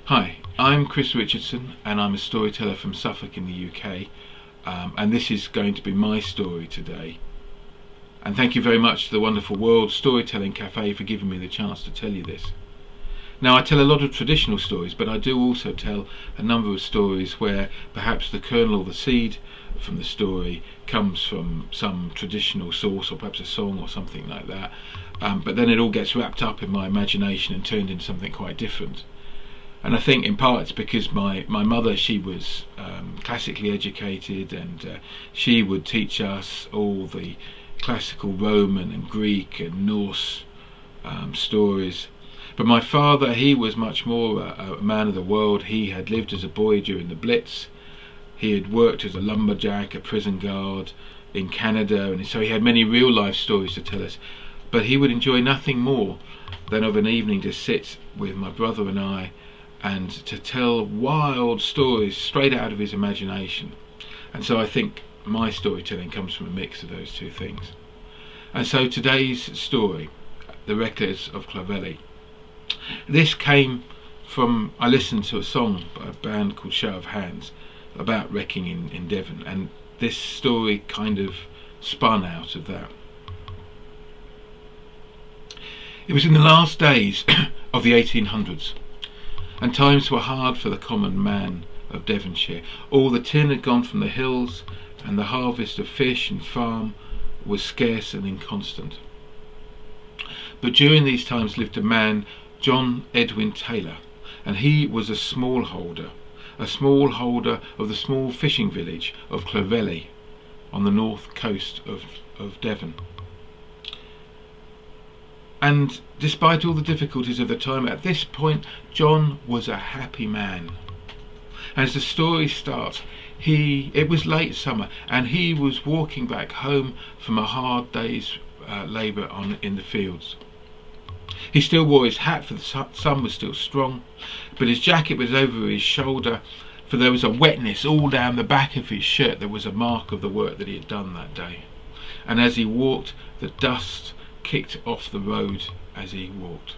Hi, I'm Chris Richardson and I'm a storyteller from Suffolk in the UK, and this is going to be my story today. And thank you very much to the wonderful World Storytelling Cafe for giving me the chance to tell you this. Now, I tell a lot of traditional stories, but I do also tell a number of stories where perhaps the kernel or the seed from the story comes from some traditional source, or perhaps a song or something like that, but then it all gets wrapped up in my imagination and turned into something quite different. And I think in part it's because my mother, she was classically educated, and she would teach us all the classical Roman and Greek and Norse stories. But my father, he was much more a man of the world. He had lived as a boy during the Blitz. He had worked as a lumberjack, a prison guard in Canada, and so he had many real life stories to tell us. But he would enjoy nothing more than of an evening to sit with my brother and I and to tell wild stories straight out of his imagination. And so I think my storytelling comes from a mix of those two things. And so today's story, The Wreckers of Clovelly, this came from, I listened to a song by a band called Show of Hands about wrecking in Devon, and this story kind of spun out of that. It was in the last days of the 1800s, and times were hard for the common man of Devonshire. All the tin had gone from the hills, and the harvest of fish and farm was scarce and inconstant. But during these times lived a man, John Edwin Taylor, and he was a smallholder of the small fishing village of Clovelly on the north coast of Devon. And despite all the difficulties of the time, at this point John was a happy man. As the story starts, it was late summer and he was walking back home from a hard day's labour in the fields. He still wore his hat, for the sun was still strong, but his jacket was over his shoulder, for there was a wetness all down the back of his shirt. There was a mark of the work that he had done that day. And as he walked, the dust kicked off the road as he walked.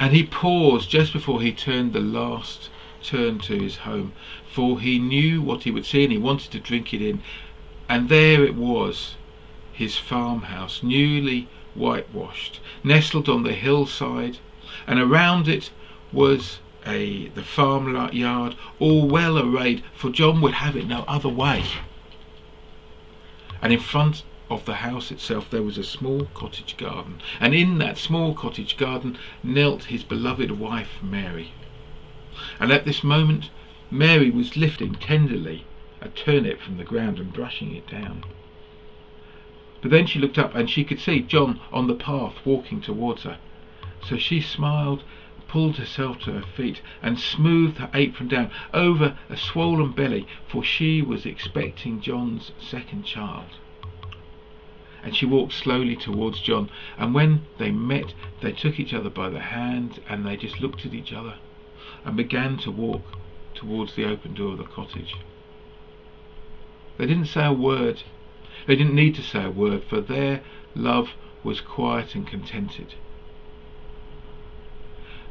And he paused just before he turned the last turn to his home, for he knew what he would see and he wanted to drink it in. And there it was, his farmhouse, newly whitewashed, nestled on the hillside, and around it was the farm yard, all well arrayed, for John would have it no other way. And in front of the house itself there was a small cottage garden, and in that small cottage garden knelt his beloved wife Mary. And at this moment Mary was lifting tenderly a turnip from the ground and brushing it down. But then she looked up and she could see John on the path walking towards her. So she smiled, pulled herself to her feet and smoothed her apron down over a swollen belly, for she was expecting John's second child. And she walked slowly towards John, and when they met they took each other by the hand and they just looked at each other and began to walk towards the open door of the cottage. They didn't say a word. They didn't need to say a word, for their love was quiet and contented.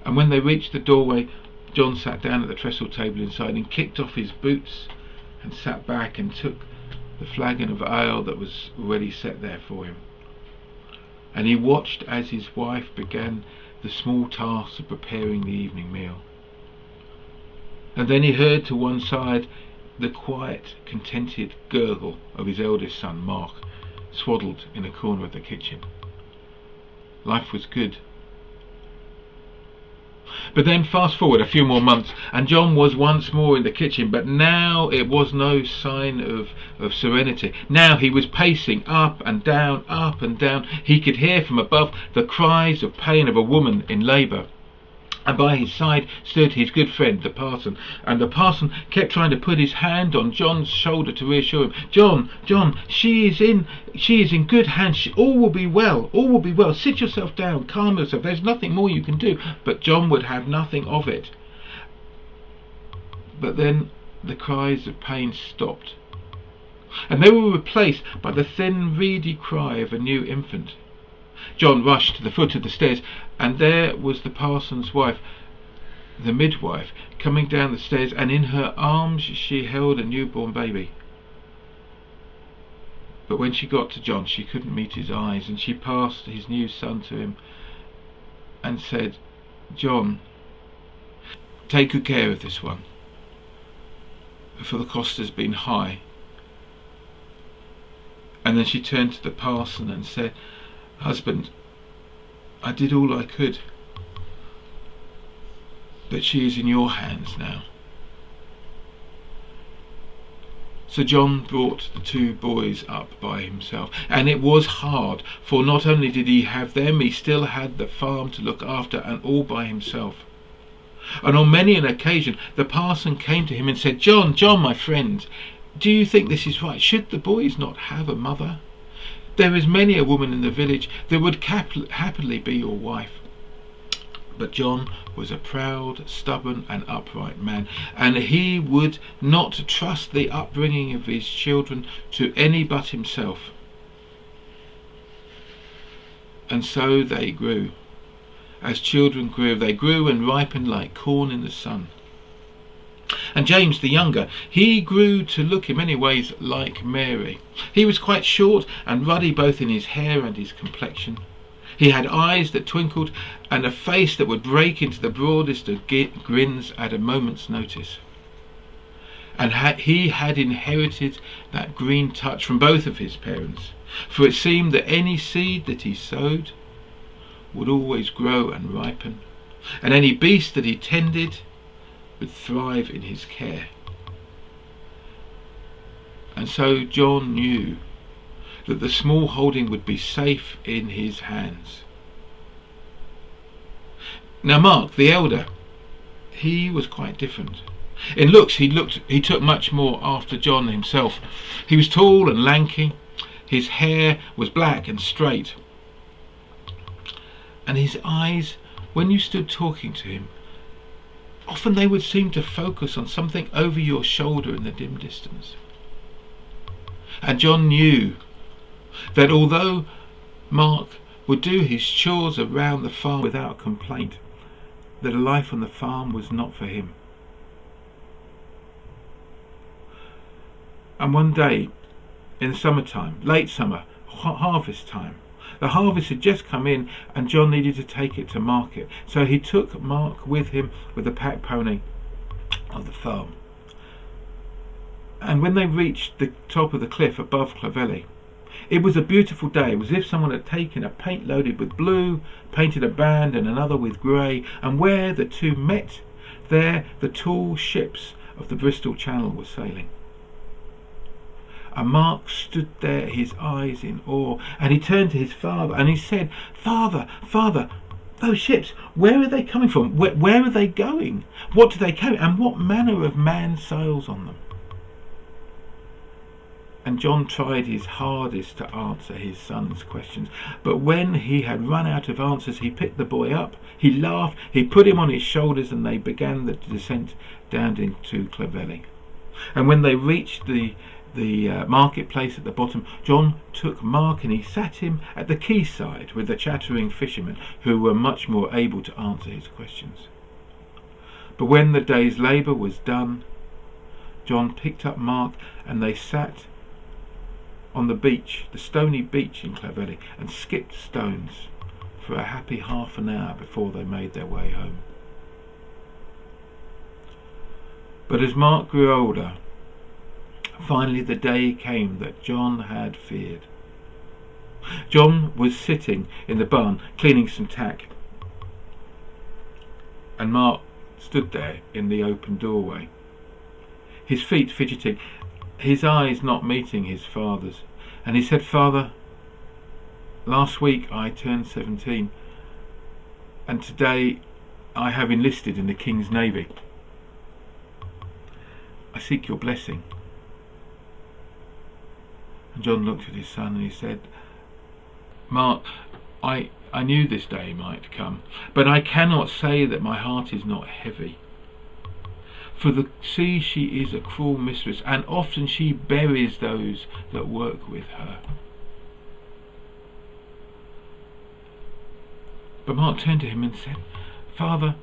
And when they reached the doorway, John sat down at the trestle table inside and kicked off his boots and sat back and took the flagon of ale that was already set there for him. And he watched as his wife began the small task of preparing the evening meal. And then he heard to one side the quiet, contented gurgle of his eldest son, Mark, swaddled in a corner of the kitchen. Life was good. But then fast forward a few more months, and John was once more in the kitchen, but now it was no sign of serenity. Now he was pacing up and down, up and down. He could hear from above the cries of pain of a woman in labour. And by his side stood his good friend, the parson. And the parson kept trying to put his hand on John's shoulder to reassure him. John, she is in good hands. All will be well. All will be well. Sit yourself down. Calm yourself. There's nothing more you can do. But John would have nothing of it. But then the cries of pain stopped, and they were replaced by the thin, reedy cry of a new infant. John rushed to the foot of the stairs, and there was the parson's wife, the midwife coming down the stairs, and in her arms she held a newborn baby. But when she got to John, she couldn't meet his eyes, and she passed his new son to him and said, "John, take good care of this one, for the cost has been high." And then she turned to the parson and said, "Husband, I did all I could, but she is in your hands now." So John brought the two boys up by himself, and it was hard, for not only did he have them, he still had the farm to look after, and all by himself. And on many an occasion the parson came to him and said, "John, John, my friend, do you think this is right? Should the boys not have a mother? There is many a woman in the village that would happily be your wife." But John was a proud, stubborn and upright man, and he would not trust the upbringing of his children to any but himself. And so they grew. As children grew, they grew and ripened like corn in the sun. And James the younger, he grew to look in many ways like Mary. He was quite short and ruddy both in his hair and his complexion. He had eyes that twinkled and a face that would break into the broadest of grins at a moment's notice. And he had inherited that green touch from both of his parents, for it seemed that any seed that he sowed would always grow and ripen, and any beast that he tended would thrive in his care. And so John knew that the small holding would be safe in his hands. Now Mark, the elder, he was quite different. In looks he took much more after John himself. He was tall and lanky, his hair was black and straight, and his eyes, when you stood talking to him, often they would seem to focus on something over your shoulder in the dim distance. And John knew that although Mark would do his chores around the farm without complaint, that a life on the farm was not for him. And one day in the summertime, late summer, harvest time, the harvest had just come in and John needed to take it to market. So he took Mark with him with the pack pony of the farm. And when they reached the top of the cliff above Clovelly, it was a beautiful day. It was as if someone had taken a paint loaded with blue, painted a band and another with grey, and where the two met, there the tall ships of the Bristol Channel were sailing. And Mark stood there, his eyes in awe, and he turned to his father and he said, "Father, Father, those ships, where are they coming from? Where are they going? What do they carry? And what manner of man sails on them?" And John tried his hardest to answer his son's questions, but when he had run out of answers, he picked the boy up, he laughed, he put him on his shoulders, and they began the descent down into Clovelly. And when they reached the marketplace at the bottom, John took Mark and he sat him at the quayside with the chattering fishermen, who were much more able to answer his questions. But when the day's labour was done, John picked up Mark and they sat on the beach, the stony beach in Clovelly, and skipped stones for a happy half an hour before they made their way home. But as Mark grew older, finally the day came that John had feared. John was sitting in the barn cleaning some tack, and Mark stood there in the open doorway, his feet fidgeting, his eyes not meeting his father's. And he said, "Father, last week I turned 17, and today I have enlisted in the King's Navy. I seek your blessing." And John looked at his son and he said, "Mark, I knew this day might come, but I cannot say that my heart is not heavy. For the sea, she is a cruel mistress, and often she buries those that work with her." But Mark turned to him and said, "Father,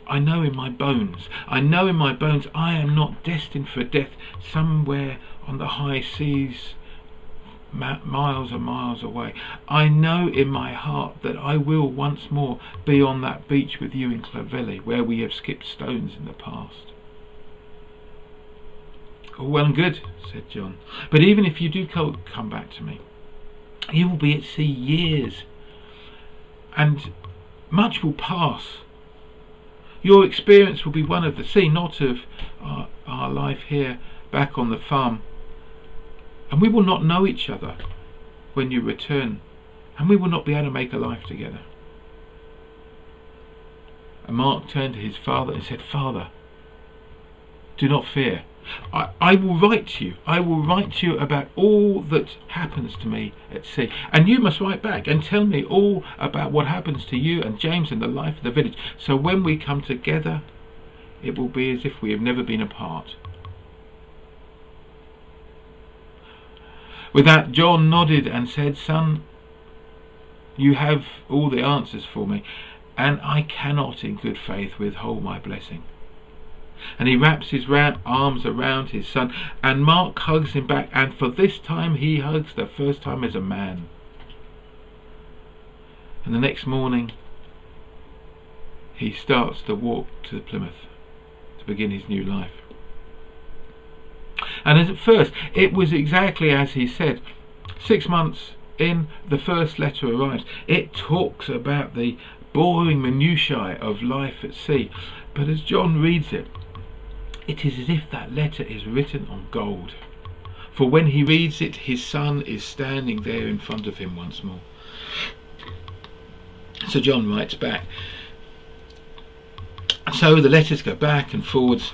I know in my bones, I am not destined for death somewhere on the high seas, miles and miles away. I know in my heart that I will once more be on that beach with you in Clovelly, where we have skipped stones in the past. All well and good, said John, but even if you do come back to me, you will be at sea years, and much will pass. Your experience will be one of the sea, not of our life here back on the farm. And we will not know each other when you return, and we will not be able to make a life together. And Mark turned to his father and said, Father, do not fear. I will write to you. I will write to you about all that happens to me at sea. And you must write back and tell me all about what happens to you and James and the life of the village. So when we come together, it will be as if we have never been apart. With that, John nodded and said, Son, you have all the answers for me, and I cannot in good faith withhold my blessing. And he wraps his arms around his son, and Mark hugs him back, and for this time he hugs the first time as a man. And the next morning he starts to walk to Plymouth to begin his new life. And as at first it was exactly as he said. 6 months in, the first letter arrives. It talks about the boring minutiae of life at sea, but as John reads it, it is as if that letter is written on gold. For when he reads it, his son is standing there in front of him once more. So John writes back. So the letters go back and forwards,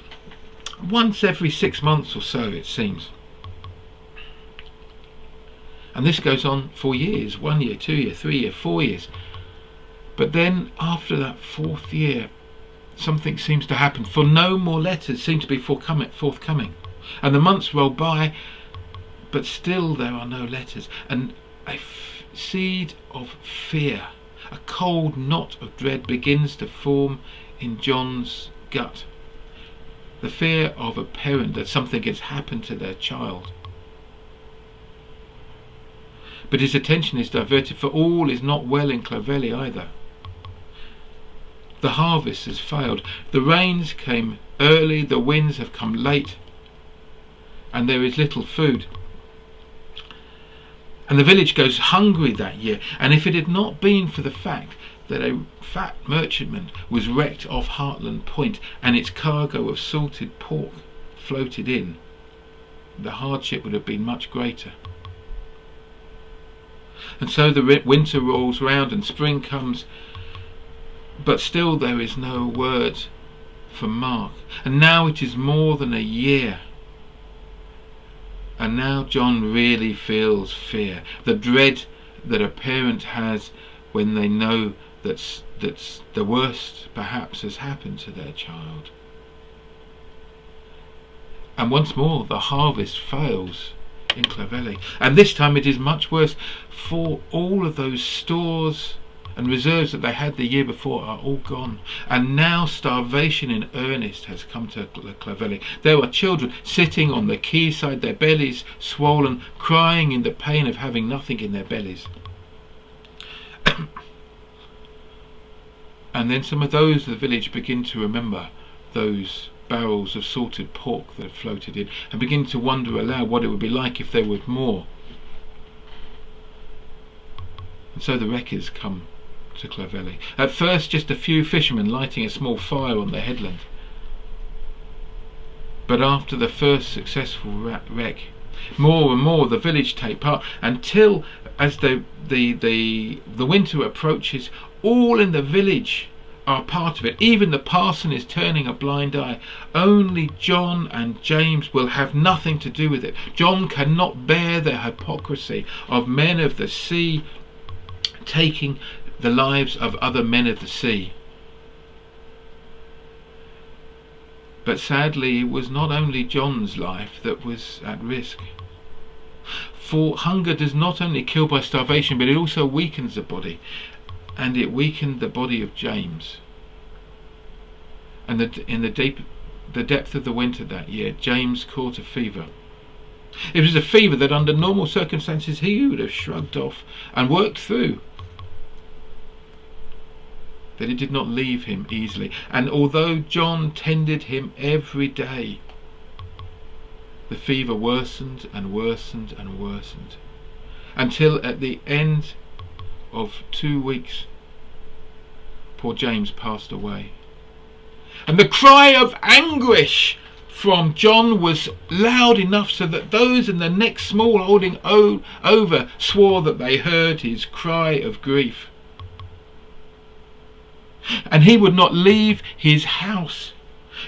once every 6 months or so, it seems. And this goes on for years, 1 year, 2 year, 3 year, 4 years. But then after that 4th year, something seems to happen, for no more letters seem to be forthcoming. And the months roll by, but still there are no letters. And a seed of fear, a cold knot of dread begins to form in John's gut. The fear of a parent that something has happened to their child. But his attention is diverted, for all is not well in Clovelly either. The harvest has failed. The rains came early, the winds have come late, and there is little food. And the village goes hungry that year, and if it had not been for the fact that a fat merchantman was wrecked off Hartland Point and its cargo of salted pork floated in, the hardship would have been much greater. And so the winter rolls round and spring comes, but still there is no word from Mark. And now it is more than a year. And now John really feels fear, the dread that a parent has when they know that the worst perhaps has happened to their child. And once more the harvest fails in Clovelly, and this time it is much worse, for all of those stores and reserves that they had the year before are all gone, and now starvation in earnest has come to Clovelly. There are children sitting on the quayside, their bellies swollen, crying in the pain of having nothing in their bellies. And then some of those of the village begin to remember those barrels of salted pork that had floated in, and begin to wonder aloud what it would be like if there were more. And so the wreckers come to Clovelly. At first just a few fishermen lighting a small fire on the headland. But after the first successful wreck, more and more the village take part, until as the winter approaches, all in the village are part of it. Even the parson is turning a blind eye. Only John and James will have nothing to do with it. John cannot bear the hypocrisy of men of the sea taking the lives of other men of the sea. But sadly it was not only John's life that was at risk. For hunger does not only kill by starvation, but it also weakens the body. And it weakened the body of James. And the depth of the winter that year, James caught a fever. It was a fever that under normal circumstances he would have shrugged off and worked through. That it did not leave him easily. And although John tended him every day, the fever worsened and worsened and worsened, until at the end of 2 weeks, poor James passed away. And the cry of anguish from John was loud enough so that those in the next small holding over swore that they heard his cry of grief. And he would not leave his house.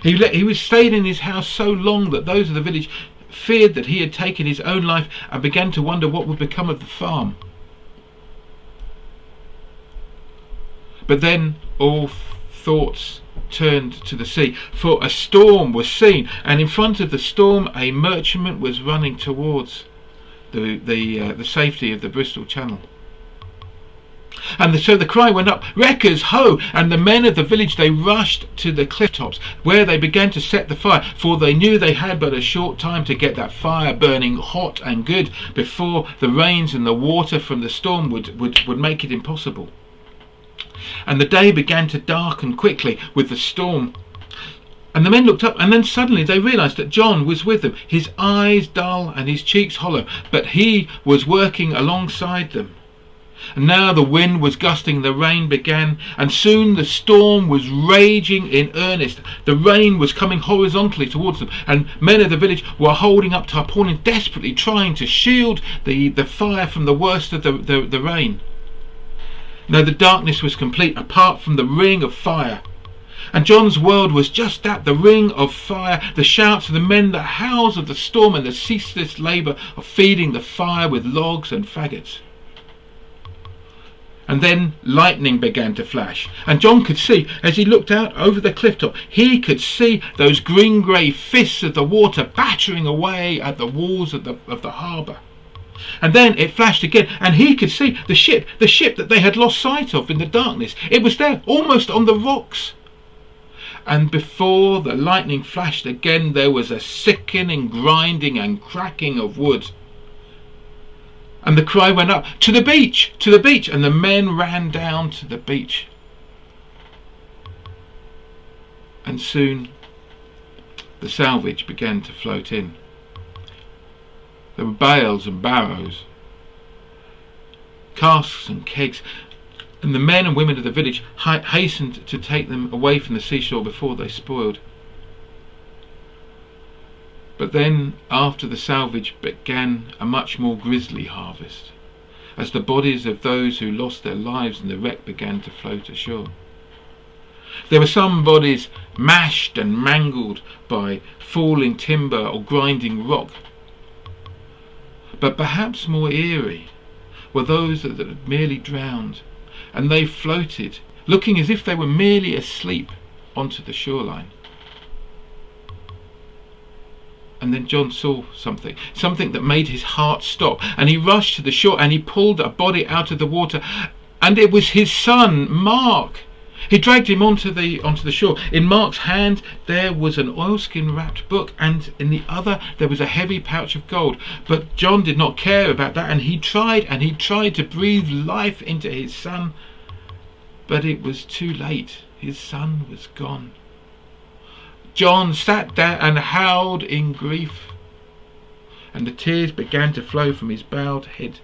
He was stayed in his house so long that those of the village feared that he had taken his own life and began to wonder what would become of the farm. But then all thoughts turned to the sea, for a storm was seen, and in front of the storm a merchantman was running towards the safety of the Bristol Channel. And so the cry went up, "Wreckers, ho!" And the men of the village, they rushed to the cliff tops, where they began to set the fire, for they knew they had but a short time to get that fire burning hot and good before the rains and the water from the storm would make it impossible. And the day began to darken quickly with the storm. And the men looked up, and then suddenly they realised that John was with them, his eyes dull and his cheeks hollow, but he was working alongside them. And now the wind was gusting, the rain began, and soon the storm was raging in earnest. The rain was coming horizontally towards them, and men of the village were holding up tarpaulins, desperately trying to shield the fire from the worst of the rain. Now the darkness was complete, apart from the ring of fire. And John's world was just that, the ring of fire, the shouts of the men, the howls of the storm, and the ceaseless labour of feeding the fire with logs and faggots. And then lightning began to flash, and John could see, as he looked out over the cliff top, he could see those green-grey fists of the water battering away at the walls of the harbour. And then it flashed again, and he could see the ship that they had lost sight of in the darkness. It was there, almost on the rocks. And before the lightning flashed again, there was a sickening grinding and cracking of wood. And the cry went up, "To the beach! To the beach!" And the men ran down to the beach. And soon the salvage began to float in. There were bales and barrows, casks and kegs, and the men and women of the village hastened to take them away from the seashore before they spoiled. But then, after the salvage, began a much more grisly harvest, as the bodies of those who lost their lives in the wreck began to float ashore. There were some bodies mashed and mangled by falling timber or grinding rock, but perhaps more eerie were those that had merely drowned, and they floated, looking as if they were merely asleep, onto the shoreline. And then John saw something that made his heart stop, and he rushed to the shore and he pulled a body out of the water, and it was his son, Mark. He dragged him onto the shore. In Mark's hand there was an oilskin wrapped book, and in the other there was a heavy pouch of gold. But John did not care about that, and he tried to breathe life into his son, but it was too late. His son was gone. John sat there and howled in grief, and the tears began to flow from his bowed head.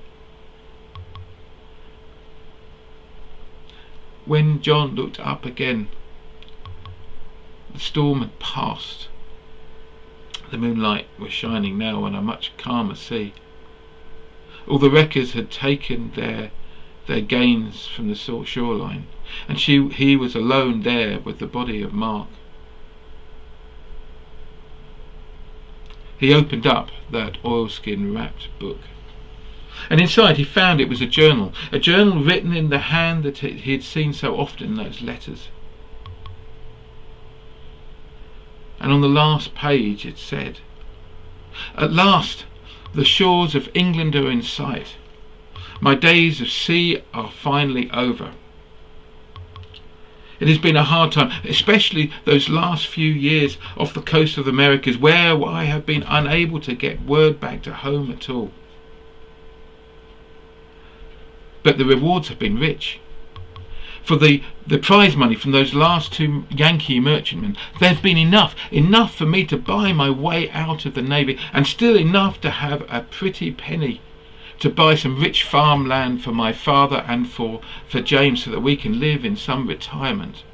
When John looked up again, the storm had passed. The moonlight was shining now on a much calmer sea. All the wreckers had taken their gains from the shoreline, and he was alone there with the body of Mark. He opened up that oilskin wrapped book, and inside he found it was a journal written in the hand that he had seen so often in those letters. And on the last page it said, "At last the shores of England are in sight. My days of sea are finally over. It has been a hard time, especially those last few years off the coast of the Americas, where I have been unable to get word back to home at all. But the rewards have been rich. For the prize money from those last 2 Yankee merchantmen, there's been enough for me to buy my way out of the Navy, and still enough to have a pretty penny to buy some rich farmland for my father and for James, so that we can live in some retirement.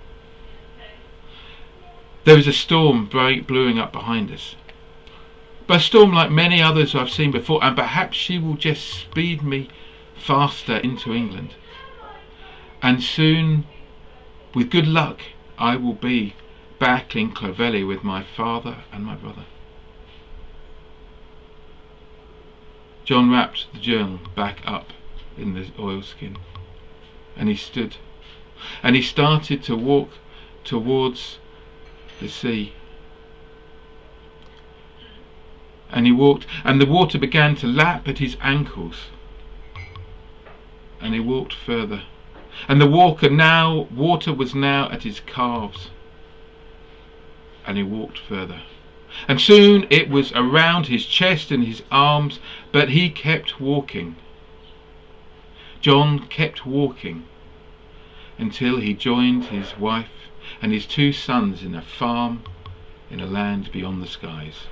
There is a storm brewing up behind us, but a storm like many others I've seen before, and perhaps she will just speed me faster into England. And soon, with good luck, I will be back in Clovelly with my father and my brother. John wrapped the journal back up in the oilskin, and he stood, and he started to walk towards the sea. And he walked, and the water began to lap at his ankles, and he walked further, and the water was now at his calves, and he walked further. And soon it was around his chest and his arms, but he kept walking. John kept walking until he joined his wife and his 2 sons in a farm in a land beyond the skies.